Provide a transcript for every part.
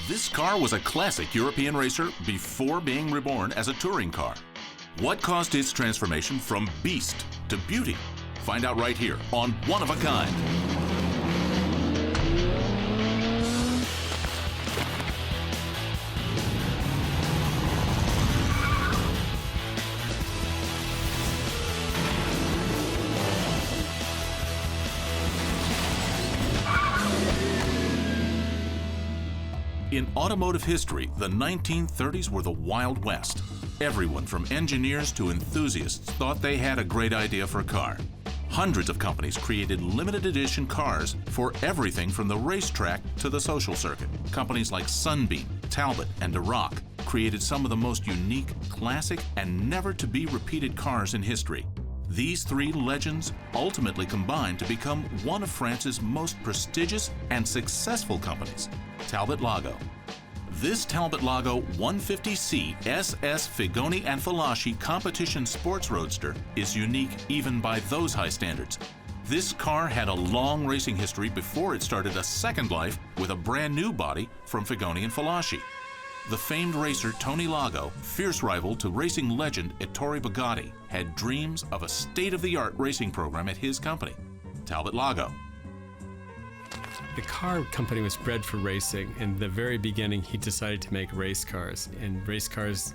This car was a classic European racer before being reborn as a touring car. What caused its transformation from beast to beauty? Find out right here on One of a Kind. In automotive history, the 1930s were the Wild West. Everyone from engineers to enthusiasts thought they had a great idea for a car. Hundreds of companies created limited edition cars for everything from the racetrack to the social circuit. Companies like Sunbeam, Talbot, and Duroc created some of the most unique, classic, and never-to-be-repeated cars in history. These three legends ultimately combined to become one of France's most prestigious and successful companies, Talbot-Lago. This Talbot-Lago 150C SS Figoni and Falaschi competition sports roadster is unique even by those high standards. This car had a long racing history before it started a second life with a brand new body from Figoni and Falaschi. The famed racer Tony Lago, fierce rival to racing legend Ettore Bugatti, had dreams of a state-of-the-art racing program at his company, Talbot-Lago. The car company was bred for racing. In the very beginning, he decided to make race cars, and race cars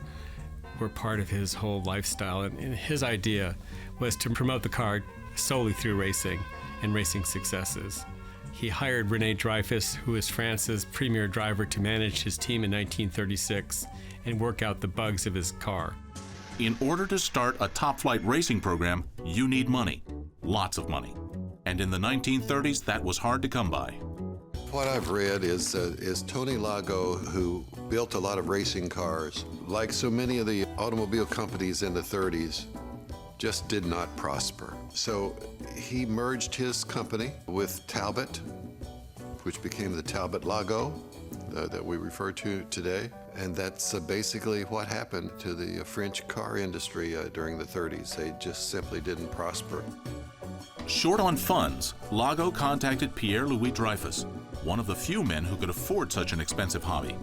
were part of his whole lifestyle. And his idea was to promote the car solely through racing and racing successes. He hired René Dreyfus, who was France's premier driver, to manage his team in 1936 and work out the bugs of his car. In order to start a top-flight racing program, you need money, lots of money. And in the 1930s, that was hard to come by. What I've read is Tony Lago, who built a lot of racing cars, like so many of the automobile companies in the 30s, just did not prosper. So he merged his company with Talbot, which became the Talbot-Lago that we refer to today. And that's basically what happened to the French car industry during the 30s. They just simply didn't prosper. Short on funds, Lago contacted Pierre-Louis Dreyfus, one of the few men who could afford such an expensive hobby.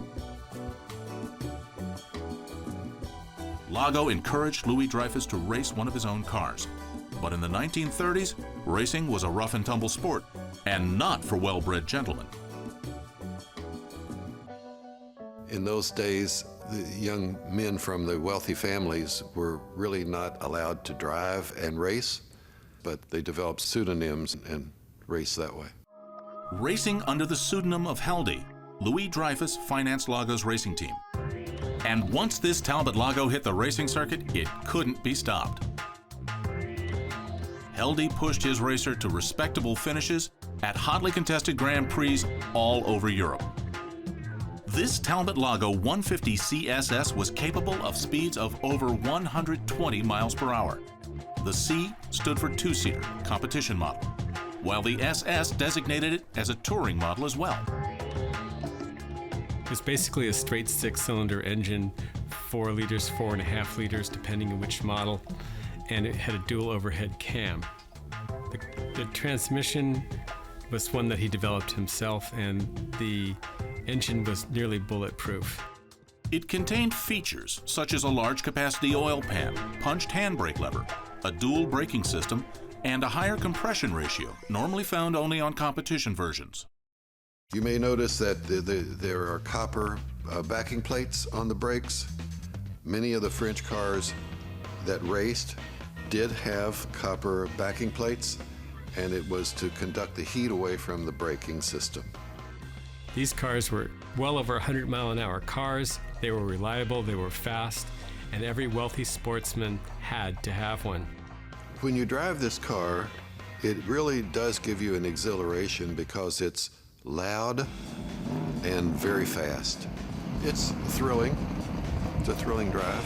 Lago encouraged Louis Dreyfus to race one of his own cars. But in the 1930s, racing was a rough and tumble sport, and not for well-bred gentlemen. In those days, the young men from the wealthy families were really not allowed to drive and race, but they developed pseudonyms and raced that way. Racing under the pseudonym of Heldy, Louis Dreyfus financed Lago's racing team. And once this Talbot-Lago hit the racing circuit, it couldn't be stopped. Heldy pushed his racer to respectable finishes at hotly contested Grand Prix all over Europe. This Talbot-Lago 150C SS was capable of speeds of over 120 miles per hour. The C stood for two-seater, competition model, while the SS designated it as a touring model as well. It was basically a straight six-cylinder engine, 4 liters, 4.5 liters, depending on which model, and it had a dual overhead cam. The transmission was one that he developed himself, and the engine was nearly bulletproof. It contained features such as a large capacity oil pan, punched handbrake lever, a dual braking system, and a higher compression ratio, normally found only on competition versions. You may notice that there are copper backing plates on the brakes. Many of the French cars that raced did have copper backing plates, and it was to conduct the heat away from the braking system. These cars were well over 100-mile-an-hour cars. They were reliable, they were fast, and every wealthy sportsman had to have one. When you drive this car, it really does give you an exhilaration because it's loud and very fast. It's thrilling. It's a thrilling drive.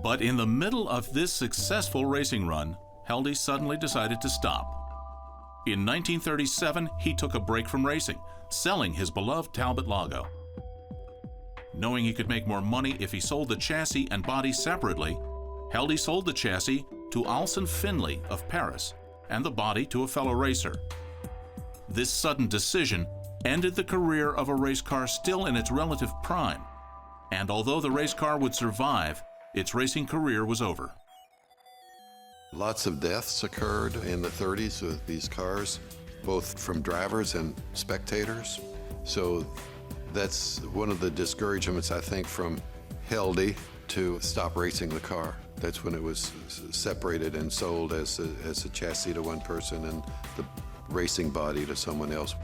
But in the middle of this successful racing run, Heldy suddenly decided to stop. In 1937, he took a break from racing, selling his beloved Talbot-Lago. Knowing he could make more money if he sold the chassis and body separately, Heldy sold the chassis to Alston Finlay of Paris and the body to a fellow racer. This sudden decision ended the career of a race car still in its relative prime, and although the race car would survive, its racing career was over. Lots of deaths occurred in the 30s with these cars, both from drivers and spectators. So that's one of the discouragements, I think, from Hildy to stop racing the car. That's when it was separated and sold as a chassis to one person and the racing body to someone else.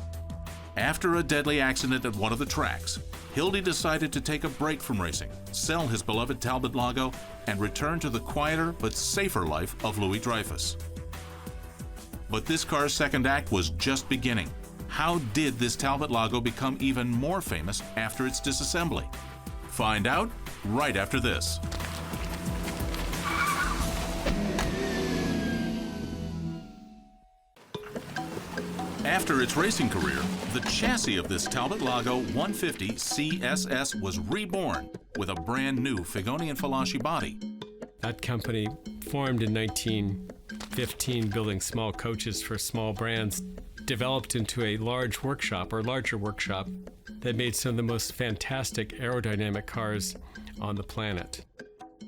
After a deadly accident at one of the tracks, Hildy decided to take a break from racing, sell his beloved Talbot-Lago, and return to the quieter but safer life of Louis Dreyfus. But this car's second act was just beginning. How did this Talbot-Lago become even more famous after its disassembly? Find out right after this. After its racing career, the chassis of this Talbot-Lago 150C SS was reborn with a brand new Figoni and Falaschi body. That company formed in 1915, building small coaches for small brands, developed into a large workshop, or larger workshop, that made some of the most fantastic aerodynamic cars on the planet.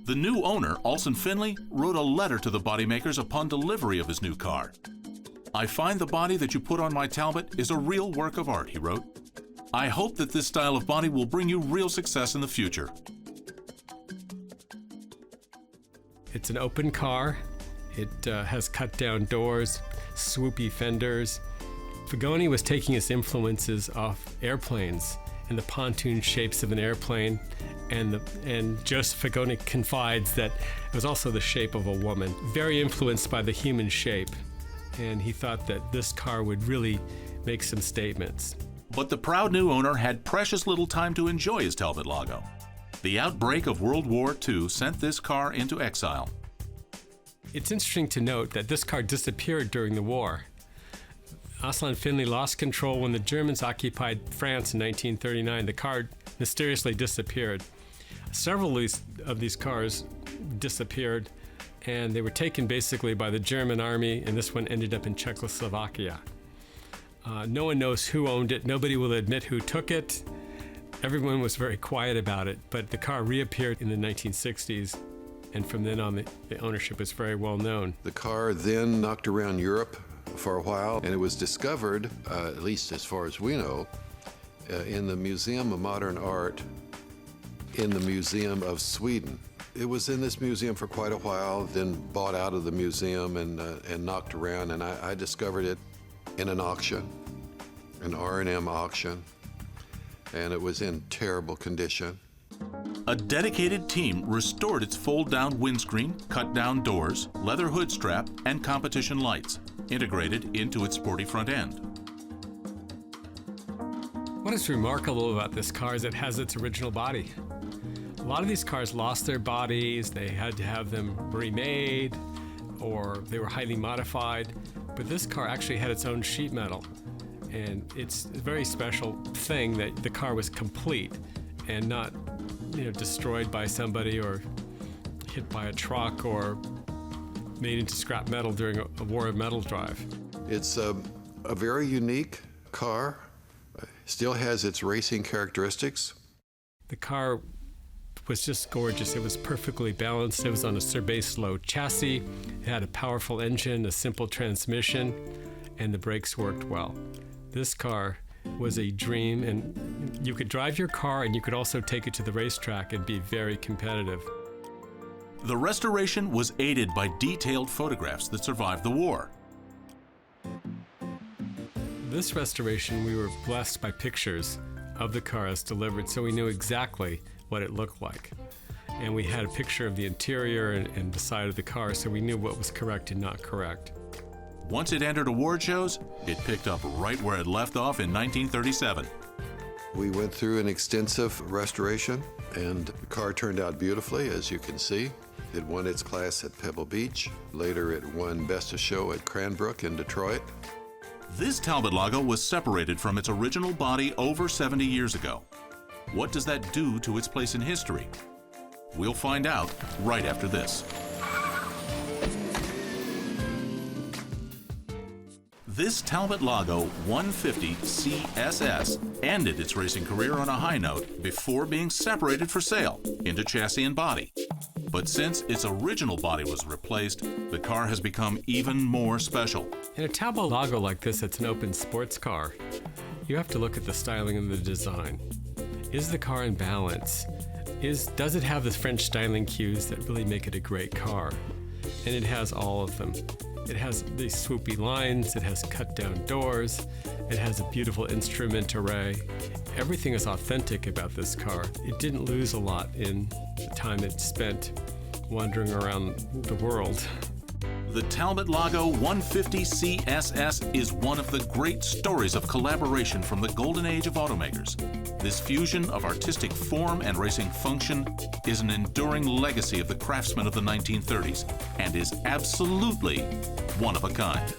The new owner, Alson Finley, wrote a letter to the bodymakers upon delivery of his new car. "I find the body that you put on my Talbot is a real work of art," he wrote. "I hope that this style of body will bring you real success in the future." It's an open car. It has cut-down doors, swoopy fenders. Figoni was taking his influences off airplanes and the pontoon shapes of an airplane, and Joseph Figoni confides that it was also the shape of a woman, very influenced by the human shape. And he thought that this car would really make some statements. But the proud new owner had precious little time to enjoy his Talbot-Lago. The outbreak of World War II sent this car into exile. It's interesting to note that this car disappeared during the war. Alson Finley lost control when the Germans occupied France in 1939. The car mysteriously disappeared. Several of these cars disappeared, and they were taken basically by the German army, and this one ended up in Czechoslovakia. No one knows who owned it. Nobody will admit who took it. Everyone was very quiet about it, but the car reappeared in the 1960s, and from then on, the ownership was very well known. The car then knocked around Europe for a while, and it was discovered, at least as far as we know, in the Museum of Modern Art in the Museum of Sweden. It was in this museum for quite a while, then bought out of the museum and knocked around, and I discovered it in an auction, an R&M auction, and it was in terrible condition. A dedicated team restored its fold-down windscreen, cut-down doors, leather hood strap, and competition lights, integrated into its sporty front end. What is remarkable about this car is it has its original body. A lot of these cars lost their bodies, they had to have them remade, or they were highly modified, but this car actually had its own sheet metal. And it's a very special thing that the car was complete and not, destroyed by somebody or hit by a truck or made into scrap metal during a war of metal drive. It's a very unique car, still has its racing characteristics. The car was just gorgeous. It was perfectly balanced. It was on a Serbase-low chassis. It had a powerful engine, a simple transmission, and the brakes worked well. This car was a dream, and you could drive your car and you could also take it to the racetrack and be very competitive. The restoration was aided by detailed photographs that survived the war. This restoration, we were blessed by pictures of the car as delivered, so we knew exactly what it looked like. And we had a picture of the interior and the side of the car, so we knew what was correct and not correct. Once it entered award shows, it picked up right where it left off in 1937. We went through an extensive restoration, and the car turned out beautifully, as you can see. It won its class at Pebble Beach. Later, it won Best of Show at Cranbrook in Detroit. This Talbot-Lago was separated from its original body over 70 years ago. What does that do to its place in history? We'll find out right after this. This Talbot-Lago 150C SS ended its racing career on a high note before being separated for sale into chassis and body. But since its original body was replaced, the car has become even more special. In a Talbot-Lago like this, it's an open sports car. You have to look at the styling and the design. Is the car in balance? Does it have the French styling cues that really make it a great car? And it has all of them. It has these swoopy lines, it has cut down doors, it has a beautiful instrument array. Everything is authentic about this car. It didn't lose a lot in the time it spent wandering around the world. The Talbot-Lago 150C SS is one of the great stories of collaboration from the golden age of automakers. This fusion of artistic form and racing function is an enduring legacy of the craftsmen of the 1930s and is absolutely one of a kind.